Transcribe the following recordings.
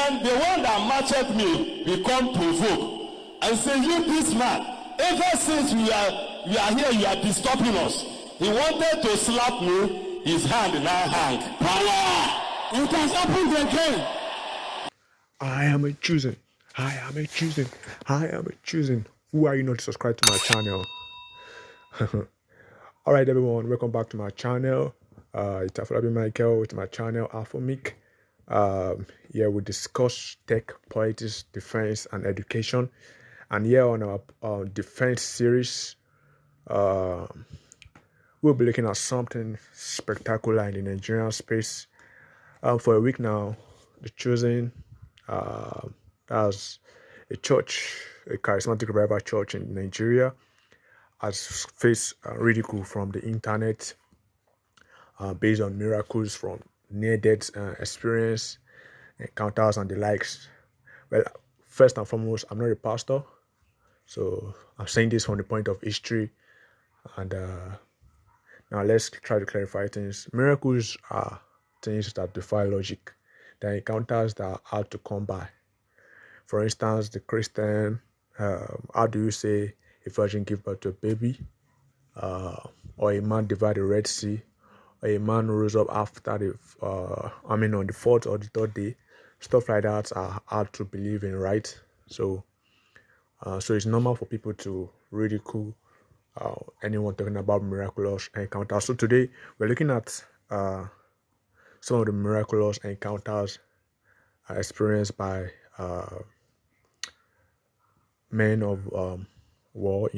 Then the one that matched me become provoked and say, you this man, ever since we are here, you are disturbing us. He wanted to slap me, his hand now hang. Power! It has happened again. I am a chosen. I am a chosen. I am a chosen. Who are you not to subscribe to my channel? Alright everyone, welcome back to my channel. It's Afolabi Michael with my channel Alphomic. Here we discuss tech, politics, defense and education. And here on our defense series, we'll be looking at something spectacular in the Nigerian space. For a week now, the Chosen, as a church, a charismatic revival church in Nigeria, has faced ridicule from the internet based on miracles from near-death experience, encounters and the likes. Well, first and foremost, I'm not a pastor, so I'm saying this from the point of history. And now let's try to clarify things. Miracles are things that defy logic. They're encounters that are hard to come by. For instance, the Christian, how do you say a virgin gave birth to a baby? Or a man divided the Red Sea? Or a man rose up after on the fourth or the third day? Stuff like that are hard to believe in, right? So it's normal for people to ridicule anyone talking about miraculous encounters. So today we're looking at some of the miraculous encounters experienced by men of war,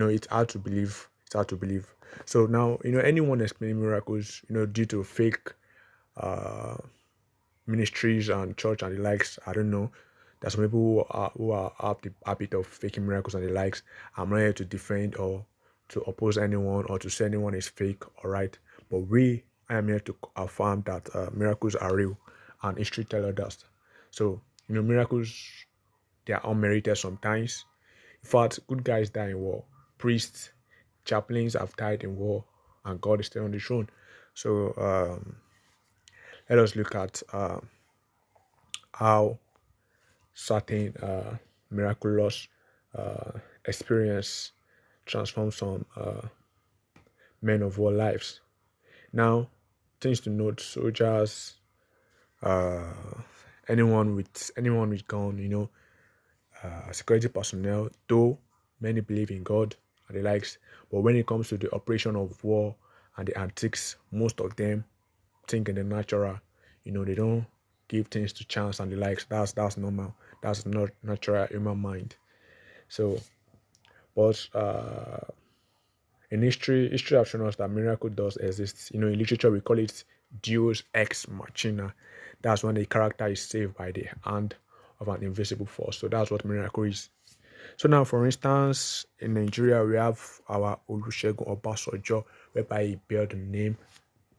it's hard to believe. It's hard to believe. So now, anyone explaining miracles, due to fake ministries and church and the likes, I don't know. There's some people who have the habit of faking miracles and the likes. I'm not here to defend or to oppose anyone or to say anyone is fake, all right? But I am here to affirm that miracles are real and history tells us. So, miracles, they are unmerited sometimes. In fact, good guys die in war. Priests, chaplains have died in war, and God is still on the throne. So, let us look at how certain miraculous experience transforms some men of war lives. Now, things to note: soldiers, anyone with gun, security personnel. Though many believe in God and the likes, but when it comes to the operation of war and the antics, most of them think in the natural. They don't give things to chance and the likes. That's normal. That's not natural human mind. So, but in history has shown us that miracle does exist. In literature we call it Deus ex machina. That's when a character is saved by the hand of an invisible force. So that's what miracle is. So now, for instance, in Nigeria we have our Olusegun Obasanjo, whereby he bear the name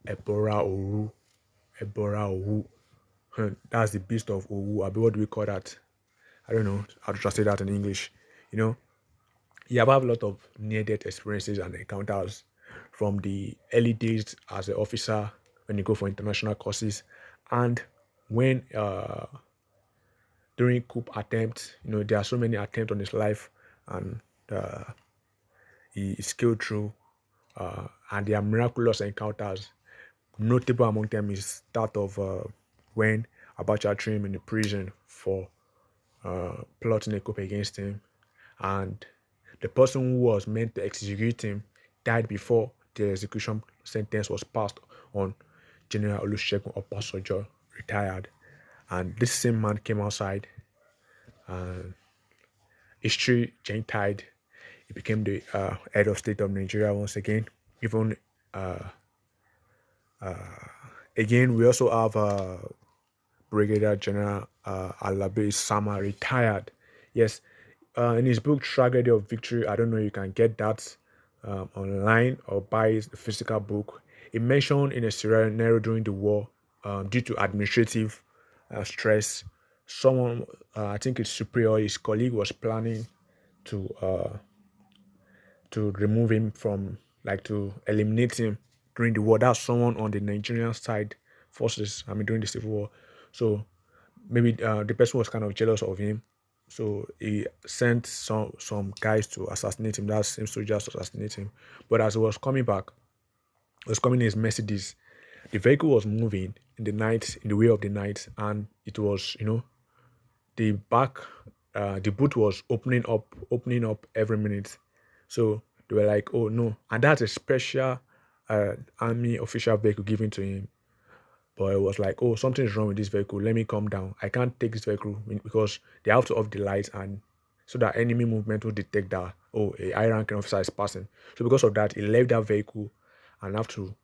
Ebora Oru. That's the beast of Owu. What do we call that? I don't know how to translate that in English. You have a lot of near-death experiences and encounters from the early days as an officer when you go for international courses, and when during coup attempts, there are so many attempts on his life, and he scaled through, and there are miraculous encounters. Notable among them is that of when Abacha threw him in the prison for plotting a coup against him, and the person who was meant to execute him died before the execution sentence was passed on General Olusegun Obasanjo, retired. And this same man came outside, and history changed tide. He became the head of state of Nigeria once again. Again, we also have Brigadier General Alabi Sama, retired. Yes, in his book Tragedy of Victory, I don't know, you can get that online or buy the physical book. He mentioned in a scenario during the war, due to administrative stress, someone, I think it's superior, his colleague, was planning to remove him from, to eliminate him during the war. That's someone on the Nigerian side forces. During the civil war. So maybe the person was kind of jealous of him, so he sent some guys to assassinate him. That same soldiers to assassinate him. But as he was coming back, he was coming in his Mercedes. The vehicle was moving in the night, in the way of the night, and it was, the back, the boot was opening up every minute. So they were like, "Oh no!" And that's a special army official vehicle given to him. But it was like, "Oh, something's wrong with this vehicle. Let me calm down. I can't take this vehicle because they have to off the lights and so that enemy movement will detect that, oh, a high ranking officer is passing." So because of that, he left that vehicle and have to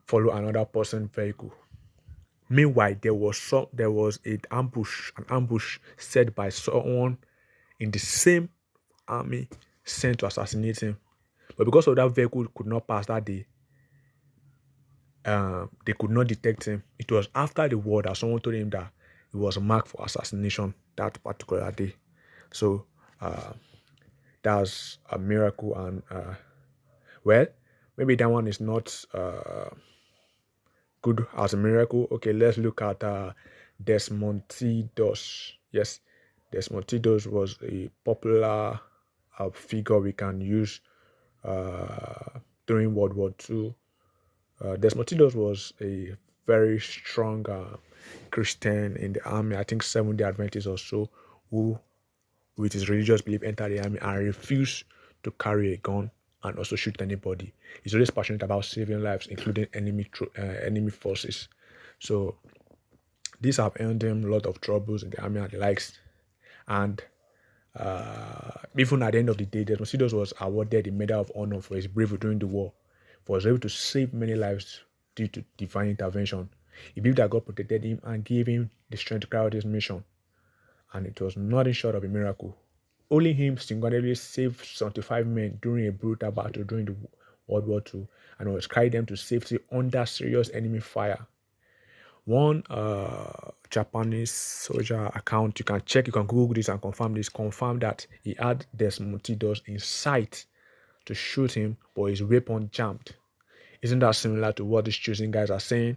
follow another person's vehicle. Meanwhile, there was an ambush set by someone in the same army sent to assassinate him. But because of that vehicle could not pass that day, they could not detect him. It was after the war that someone told him that he was marked for assassination that particular day. So that's a miracle, and well, maybe that one is not good as a miracle. Okay, let's look at Desmond T. Doss. Yes, Desmond T. Doss was a popular figure we can use during World War II. Desmond T. Doss was a very strong Christian in the army. I think Seventh-day Adventist or so, who, with his religious belief, entered the army and refused to carry a gun and also shoot anybody. He's always passionate about saving lives, including enemy forces. So these have earned him a lot of troubles in the army and the likes. And even at the end of the day, Desmond T. Doss was awarded the Medal of Honor for his bravery during the war. For was able to save many lives due to divine intervention. He believed that God protected him and gave him the strength to carry out his mission. And it was nothing short of a miracle. Only him single-handedly saved 75 men during a brutal battle during the World War II and was carried them to safety under serious enemy fire. One Japanese soldier account, you can Google this and confirm that he had Desmond T. Doss in sight to shoot him, but his weapon jammed. Isn't that similar to what these choosing guys are saying?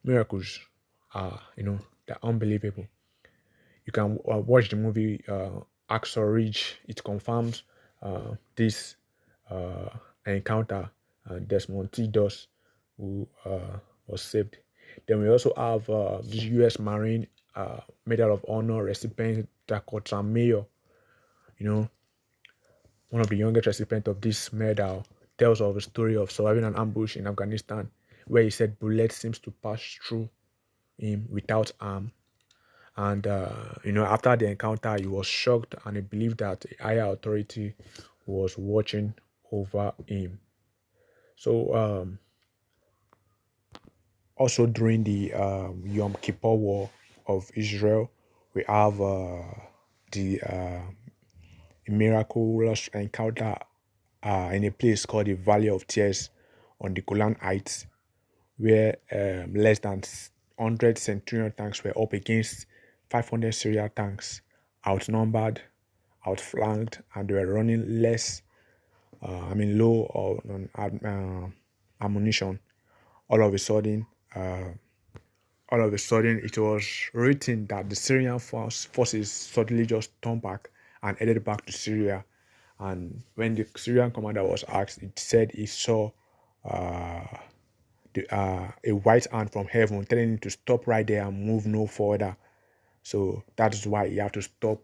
Miracles are, they're unbelievable. You can watch the movie Axel Ridge. It confirms this encounter, Desmond T. Doss, who was saved. Then we also have the U.S. Marine Medal of Honor recipient, Dakota Mayo. One of the youngest recipients of this medal tells of a story of surviving an ambush in Afghanistan, where he said bullets seems to pass through him without harm. And after the encounter, he was shocked and he believed that a higher authority was watching over him. So also during the Yom Kippur War of Israel, we have the miraculous encounter in a place called the Valley of Tears on the Golan Heights, where less than 100 Centurion tanks were up against 500 Syria tanks, outnumbered, outflanked, and they were running low on ammunition. All of a sudden, it was written that the Syrian forces suddenly just turned back and headed back to Syria. And when the Syrian commander was asked, it said he saw a white hand from heaven telling him to stop right there and move no further. So that is why he had to stop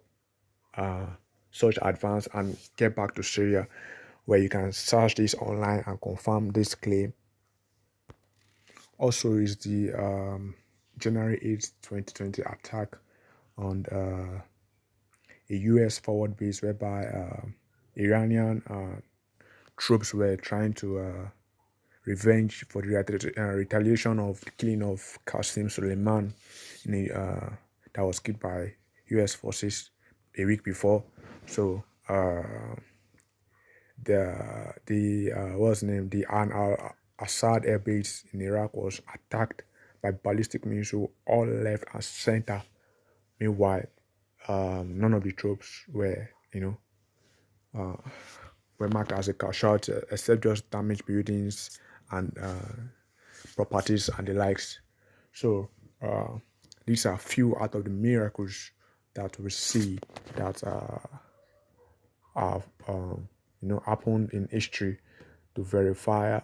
such advance and get back to Syria, where you can search this online and confirm this claim. Also is the January 8th, 2020 attack on a U.S. forward base whereby Iranian troops were trying to revenge for the retaliation of the killing of Qasem Soleimani that was killed by U.S. forces a week before. So the Assad air base in Iraq was attacked by ballistic missiles all left and center. Meanwhile, none of the troops were marked as a casualty except just damaged buildings and properties and the likes. So these are few out of the miracles that we see that have happened in history to verify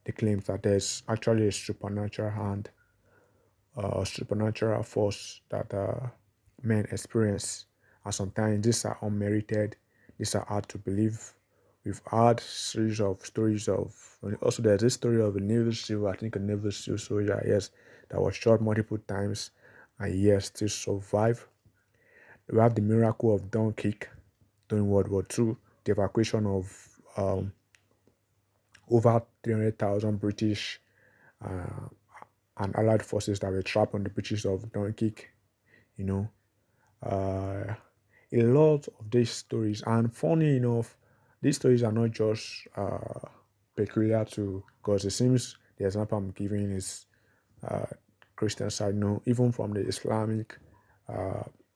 the claims that there's actually a supernatural hand, a supernatural force that men experience, and sometimes these are unmerited, these are hard to believe. We've had series of stories of, also there's this story of a Navy SEAL, I think a Navy SEAL soldier, yes, that was shot multiple times and yes, still survived. We have the miracle of Dunkirk during World War II, the evacuation of over 300,000 British and Allied forces that were trapped on the beaches of Dunkirk. A lot of these stories, and funny enough, these stories are not just peculiar to, because it seems the example I'm giving is Christian side, no, even from the Islamic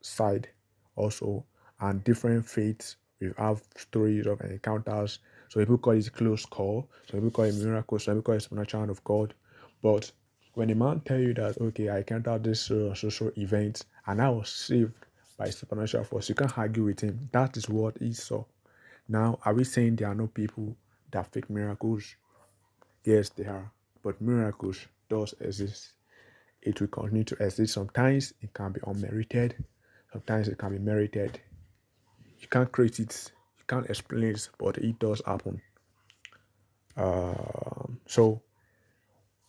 side also, and different faiths, we have stories of encounters. So people call it close call, some people call it miracle, some people call it supernatural hand of God. But when a man tell you that, okay, I encountered this social event and I was saved by supernatural force, you can't argue with him. That is what he saw. Now, are we saying there are no people that fake miracles? Yes, they are. But miracles does exist. It will continue to exist. Sometimes it can be unmerited. Sometimes it can be merited. You can't create it. You can't explain it, but it does happen. So,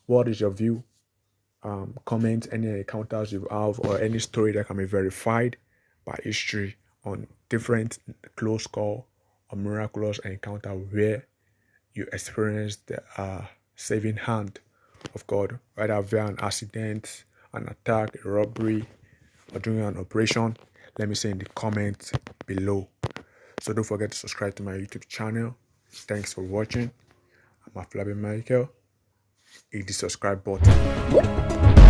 what is your view? Comment any encounters you have or any story that can be verified by history on different close call or miraculous encounter where you experienced the saving hand of God, whether via an accident, an attack, a robbery, or during an operation. Let me say in the comments below. So don't forget to subscribe to my YouTube channel. Thanks for watching. I'm Aflabi Michael. Hit the subscribe button.